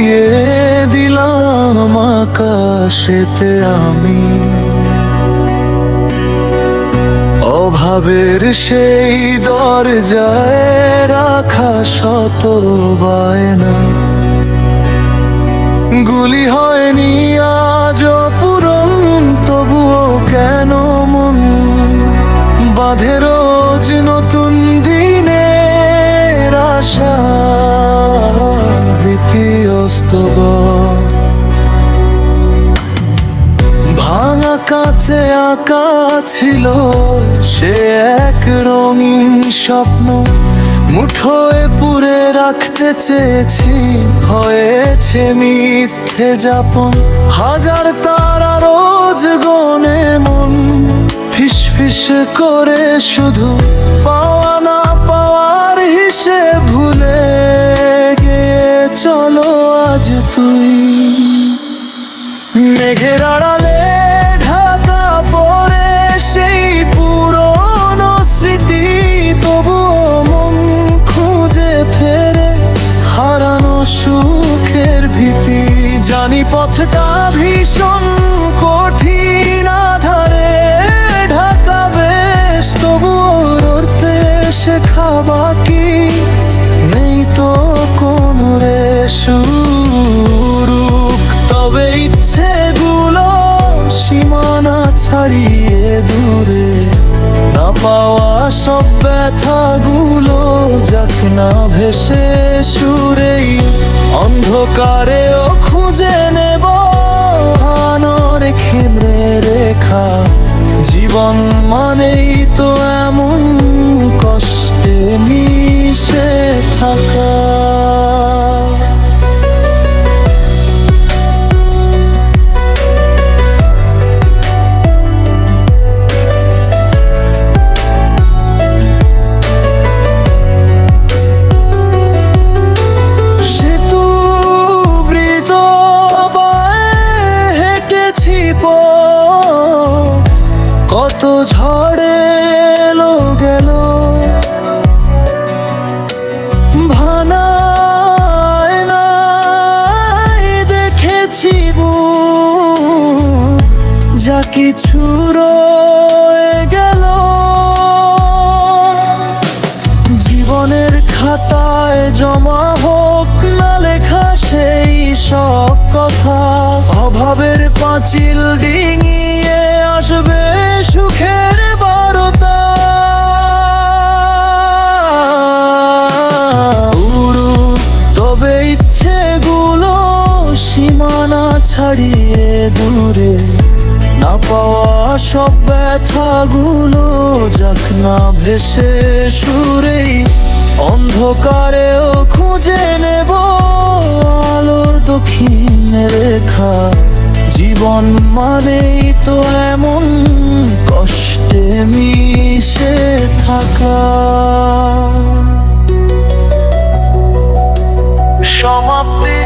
উড়িয়ে দিলাম আকাশেতে আমি। অভাবের সেই দরজায় রাখা শত বায়না গুলি হয়নি আজও পূরণ, তবুও কেন মন বাঁধে রোজ নতুন দিনের আশা। দ্বিতীয় স্তবক ভাঙা কাঁচে আঁকা ছিল সে এক রঙিন স্বপ্ন, মুঠোয় পুরে রাখতে চেয়েছি, হয়েছে মিথ্যে যাপন। হাজার তারা রোজ গনে মন ফিসফিস করে শুধু পাওয়া না পাওয়ার হিসেব ভুলে গিয়ে চলো আজ তুই। মেঘের আড়ালে ঢাকা পড়ে সেই পুরনো স্মৃতি, তবুও মন খুঁজে ফেরে হারানো সুখের ভীতি। জানি পথটা ভীষণ কঠিন, আধারে ঢাকা বেশ, তবুও লড়তে শেখা বাকি নেই তো কোনো শুরু। তবে ইচ্ছেগুলো সীমানা ছাড়িয়ে দূরে, না পাওয়া সব ব্যথাগুলো যাক না ভেসে সুরেই। অন্ধকারেও খুঁজে নেব আলোর ক্ষীণে রেখা। জীবন মানেই তো এমন কষ্টে মিশে থাকা। কত ঝড়ে এলো গেল, ভানায় নাই দেখেছি যা কিছু রয়ে গেল। জীবনের খাতায় জমা হোক না লেখা সেই সব কথা। অভাবের পাঁচিল ডিঙিয়ে আসবে সুখের বারতা। উড়ুক তবে ইচ্ছেগুলো সীমানা ছাড়িয়ে দূরে, না পাওয়া সব ব্যথাগুলো যাক না ভেসে সুরেই। অন্ধকারেও খুঁজে নেব আলোর দক্ষিণ রেখা। জীবন মানেই তো এমন কষ্টে মিশে থাকা। সমাপ্তি।